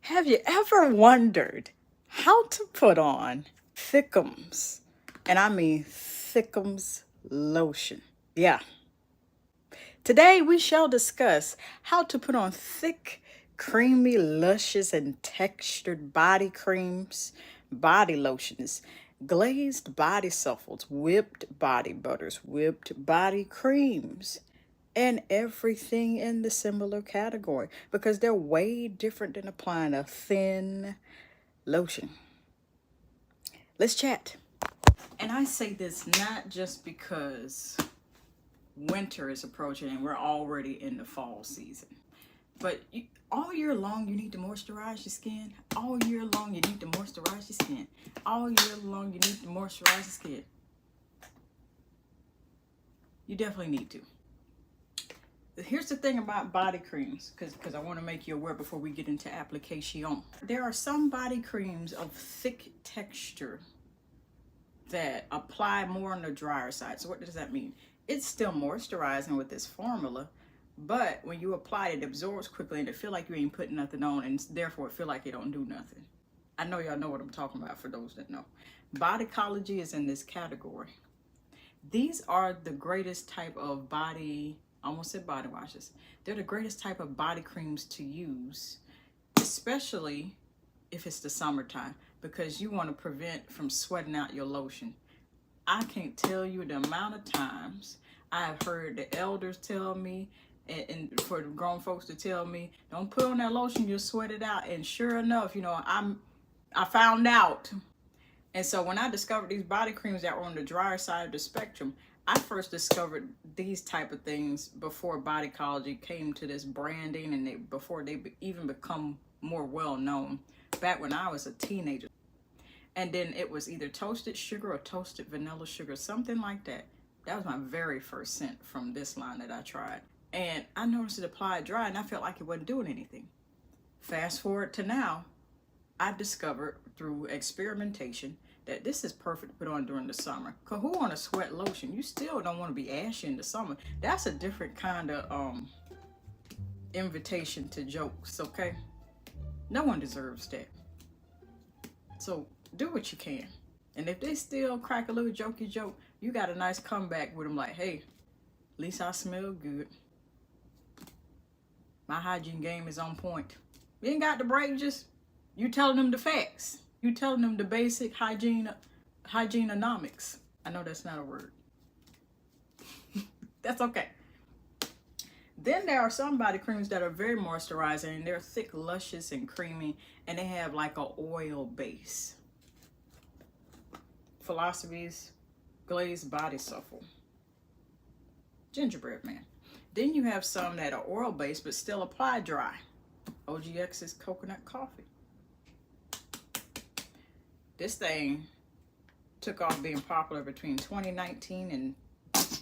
Have you ever wondered how to put on Thickums? And I mean Thickums lotion. Yeah. Today we shall discuss how to put on thick, creamy, luscious, and textured body creams, body lotions, glazed body supplements, whipped body butters, whipped body creams, and everything in the similar category because they're way different than applying a thin lotion. Let's chat. And I say this not just because winter is approaching and we're already in the fall season, but all year long you need to moisturize your skin. All year long you need to moisturize your skin. All year long you need to moisturize your skin. You definitely need to. Here's the thing about body creams, because I want to make you aware before we get into application. There are some body creams of thick texture that apply more on the drier side. So what does that mean? It's still moisturizing with this formula, but when you apply it, it absorbs quickly and it feel like you ain't putting nothing on, and therefore it feel like it don't do nothing. I know y'all know what I'm talking about for those that know. Bodycology is in this category. These are the greatest type of body, I almost said body washes. They're the greatest type of body creams to use, especially if it's the summertime, because you want to prevent from sweating out your lotion. I can't tell you the amount of times I have heard the elders tell me, and for the grown folks to tell me, don't put on that lotion, you'll sweat it out. And sure enough, you know, I found out. And so when I discovered these body creams that were on the drier side of the spectrum, I first discovered these type of things before Bodycology came to this branding, and before they even become more well known, back when I was a teenager. And then it was either toasted sugar or toasted vanilla sugar, something like that. That was my very first scent from this line that I tried. And I noticed it applied dry and I felt like it wasn't doing anything. Fast forward to now, I discovered through experimentation that this is perfect to put on during the summer. Cause who want a sweat lotion? You still don't want to be ashy in the summer. That's a different kind of invitation to jokes, okay? No one deserves that. So do what you can. And if they still crack a little jokey joke, you got a nice comeback with them like, hey, at least I smell good. My hygiene game is on point. You ain't got the break, just you telling them the facts. You telling them the basic hygieneonomics. I know that's not a word. That's okay. Then there are some body creams that are very moisturizing, and they're thick, luscious, and creamy, and they have like an oil base. Philosophy's Glazed Body Supplement. Gingerbread Man. Then you have some that are oil based but still apply dry. OGX's Coconut Coffee. This thing took off being popular between 2019 and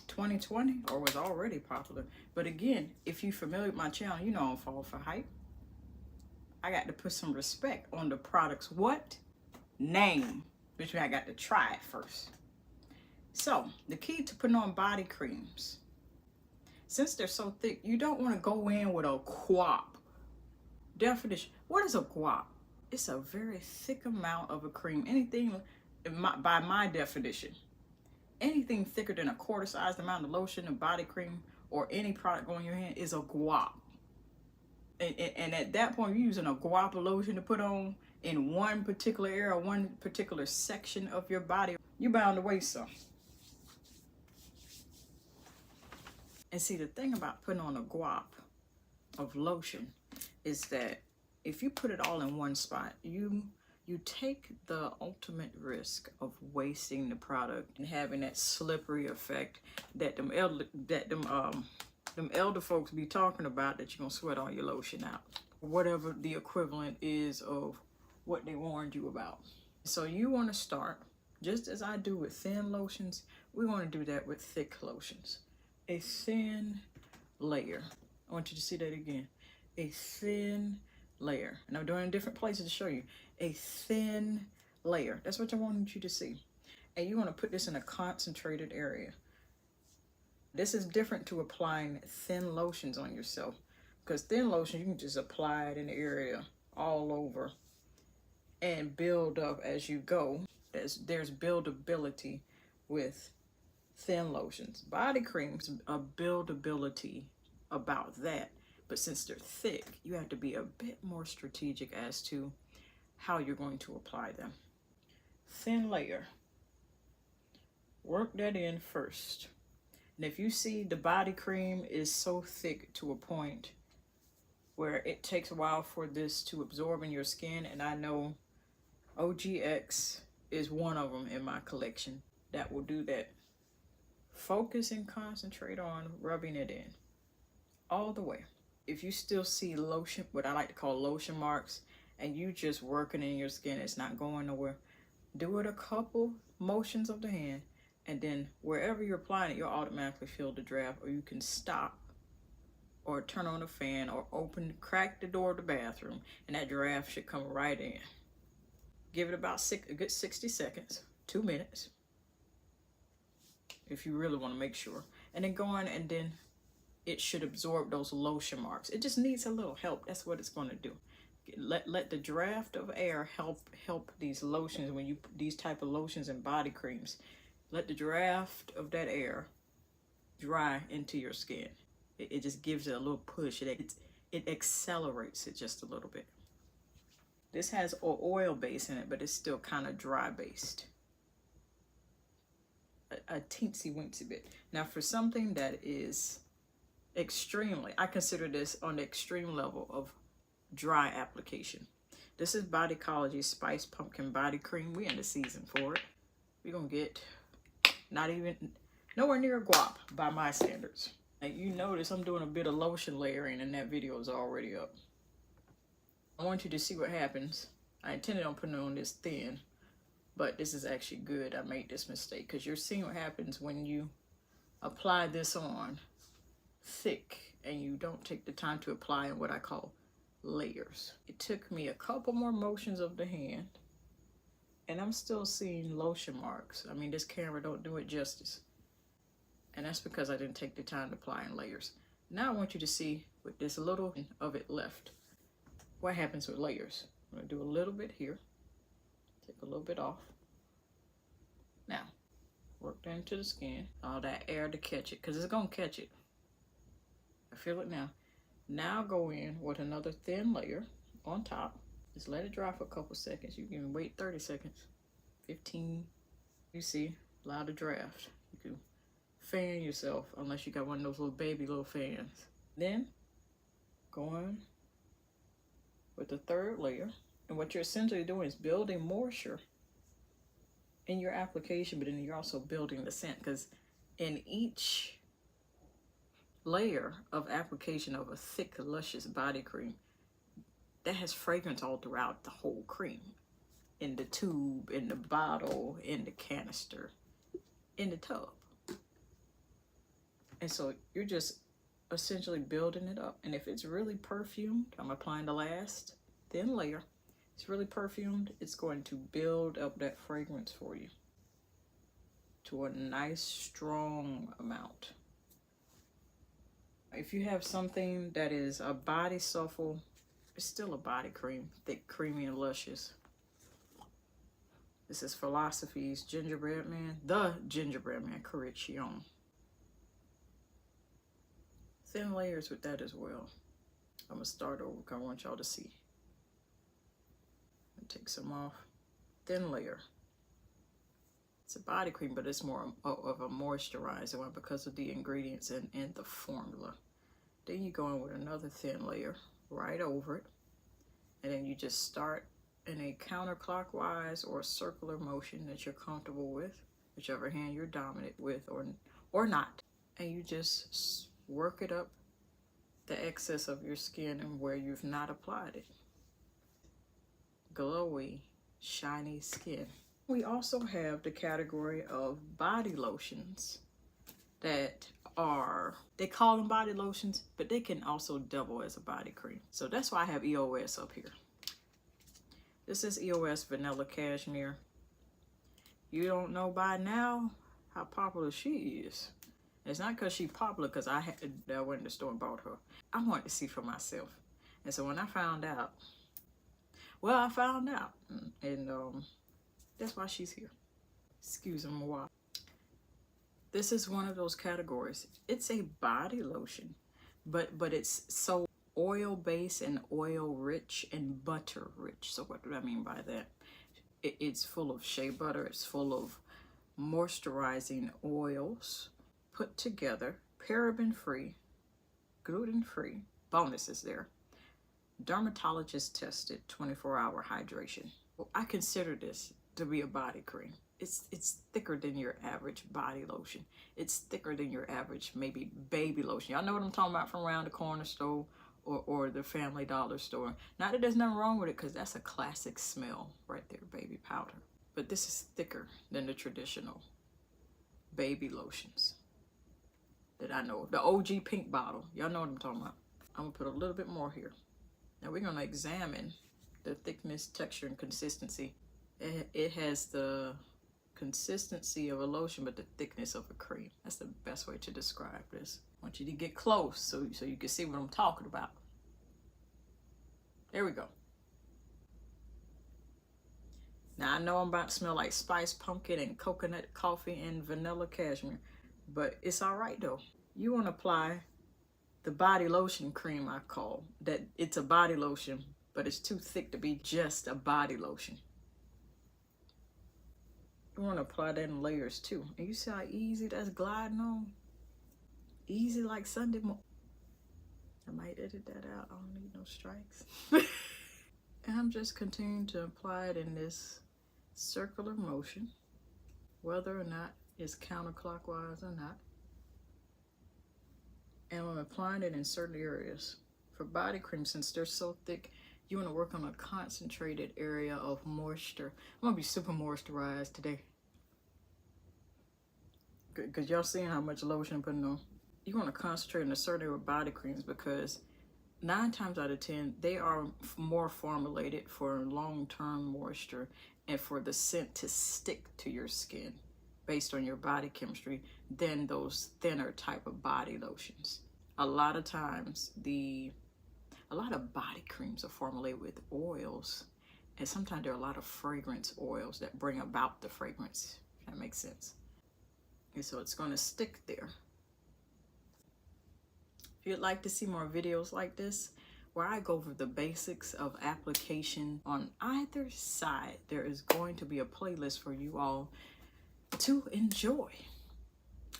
2020, or was already popular. But again, if you're familiar with my channel, you know I don't fall for hype. I got to put some respect on the product's what? Name. Which means I got to try it first. So, the key to putting on body creams, since they're so thick, you don't want to go in with a guap. Definition. What is a guap? It's a very thick amount of a cream. Anything, by my definition, anything thicker than a quarter-sized amount of lotion, a body cream, or any product on your hand is a guap. And at that point, you're using a guap lotion to put on in one particular area, one particular section of your body, you're bound to waste some. And see, the thing about putting on a guap of lotion is that if you put it all in one spot, you take the ultimate risk of wasting the product and having that slippery effect that them elder folks be talking about, that you're gonna sweat all your lotion out, whatever the equivalent is of what they warned you about. So you want to start, just as I do with thin lotions, we want to do that with thick lotions. A thin layer. I want you to see that again. A thin layer. And I'm doing it in different places to show you. A thin layer. That's what I wanted you to see. And you want to put this in a concentrated area. This is different to applying thin lotions on yourself, because thin lotion, you can just apply it in the area all over and build up as you go. There's buildability with thin lotions. Body creams, a buildability about that, but since they're thick, you have to be a bit more strategic as to how you're going to apply them. Thin layer, work that in first. And if you see the body cream is so thick to a point where it takes a while for this to absorb in your skin, and I know OGX is one of them in my collection that will do that. Focus and concentrate on rubbing it in all the way. If you still see lotion, what I like to call lotion marks, and you just working in your skin, it's not going nowhere, do it a couple motions of the hand, and then wherever you're applying it, you'll automatically feel the draft, or you can stop or turn on the fan or crack the door of the bathroom, and that draft should come right in. Give it about a good 60 seconds, 2 minutes, if you really want to make sure. And then go on, and then it should absorb those lotion marks. It just needs a little help. That's what it's going to do. Let the draft of air help these lotions, when you these type of lotions and body creams. Let the draft of that air dry into your skin. It just gives it a little push. It accelerates it just a little bit. This has an oil base in it, but it's still kind of dry based. A teensy weensy bit. Now for something that is extremely, I consider this on the extreme level of dry application. This is Bodycology Spice Pumpkin Body Cream. We in the season for it. We're gonna get nowhere near guap by my standards. And you notice I'm doing a bit of lotion layering, and that video is already up. I want you to see what happens. I intended on putting it on this thin, but this is actually good. I made this mistake because you're seeing what happens when you apply this on thick and you don't take the time to apply in what I call layers. It took me a couple more motions of the hand, and I'm still seeing lotion marks. I mean, this camera don't do it justice. And that's because I didn't take the time to apply in layers. Now I want you to see, with this little of it left, what happens with layers. I'm gonna do a little bit here. Take a little bit off. Now, work that into the skin. All that air to catch it, because it's gonna catch it. I feel it now. Now go in with another thin layer on top. Just let it dry for a couple seconds. You can wait 30 seconds, 15. You see, allow the draft. You can fan yourself, unless you got one of those little fans. Then go in with the third layer. And what you're essentially doing is building moisture in your application, but then you're also building the scent, because in each layer of application of a thick, luscious body cream, that has fragrance all throughout the whole cream. In the tube, in the bottle, in the canister, in the tub. And so you're just essentially building it up. And if it's really perfumed, I'm applying the last thin layer. It's really perfumed, it's going to build up that fragrance for you to a nice strong amount. If you have something that is a body supple, it's still a body cream, thick, creamy, and luscious. This is Philosophy's Gingerbread Man, the Gingerbread Man Correction. Thin layers with that as well. I'm gonna start over because I want y'all to see. Take some off. Thin layer. It's a body cream, but it's more of a moisturizer one because of the ingredients and the formula. Then you go in with another thin layer right over it, and then you just start in a counterclockwise or circular motion that you're comfortable with, whichever hand you're dominant with or not, and you just work it up the excess of your skin and where you've not applied it. Glowy, shiny skin. We also have the category of body lotions that they call them body lotions, but they can also double as a body cream. So that's why I have EOS up here. This is EOS Vanilla Cashmere. You don't know by now how popular she is. It's not because she's popular, because I went in the store and bought her. I wanted to see for myself. And so when I found out, well, I found out. And that's why she's here. Excuse me a while. This is one of those categories. It's a body lotion, but it's so oil-based and oil-rich and butter-rich. So what do I mean by that? It's full of shea butter. It's full of moisturizing oils put together, paraben-free, gluten-free. Bonus is there. Dermatologist tested, 24-hour hydration. Well, I consider this to be a body cream. It's thicker than your average body lotion. It's thicker than your average maybe baby lotion. Y'all know what I'm talking about from around the corner store or the Family Dollar store. Not that there's nothing wrong with it, because that's a classic smell right there, baby powder. But this is thicker than the traditional baby lotions that I know. The OG pink bottle. Y'all know what I'm talking about. I'm going to put a little bit more here. Now we're going to examine the thickness, texture, and consistency. It has the consistency of a lotion, but the thickness of a cream. That's the best way to describe this. I want you to get close so you can see what I'm talking about. There we go. Now I know I'm about to smell like spiced pumpkin and coconut coffee and vanilla cashmere, but it's all right though. You want to apply the body lotion cream I call that. It's a body lotion, but it's too thick to be just a body lotion. You want to apply that in layers too. And you see how easy that's gliding on? Easy like Sunday morning. I might edit that out. I don't need no strikes. And I'm just continuing to apply it in this circular motion, whether or not it's counterclockwise or not. And I'm applying it in certain areas. For body cream, since they're so thick, you want to work on a concentrated area of moisture. I'm gonna be super moisturized today, because y'all seeing how much lotion I'm putting on. You want to concentrate on a certain area of body creams, because 9 times out of 10 they are more formulated for long-term moisture and for the scent to stick to your skin based on your body chemistry than those thinner type of body lotions. A lot of times a lot of body creams are formulated with oils, and sometimes there are a lot of fragrance oils that bring about the fragrance, if that makes sense. And so it's going to stick there. If you'd like to see more videos like this, where I go over the basics of application on either side, there is going to be a playlist for you all to enjoy.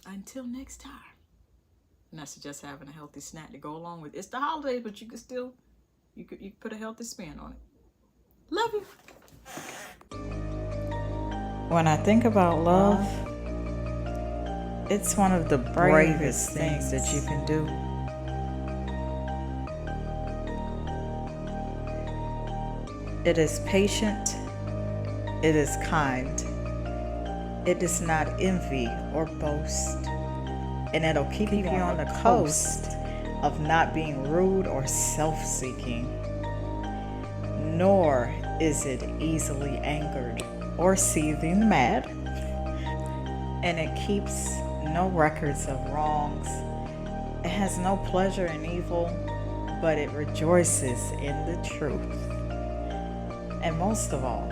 Until next time. And I suggest having a healthy snack to go along with it. It's the holidays, but you can still, you could put a healthy spin on it. Love you. When I think about love, it's one of the bravest things that you can do. It is patient, it is kind, it does not envy or boast, and it'll keep you on the coast of not being rude or self-seeking. Nor is it easily angered or seething mad, and it keeps no records of wrongs. It has no pleasure in evil, but it rejoices in the truth. And most of all,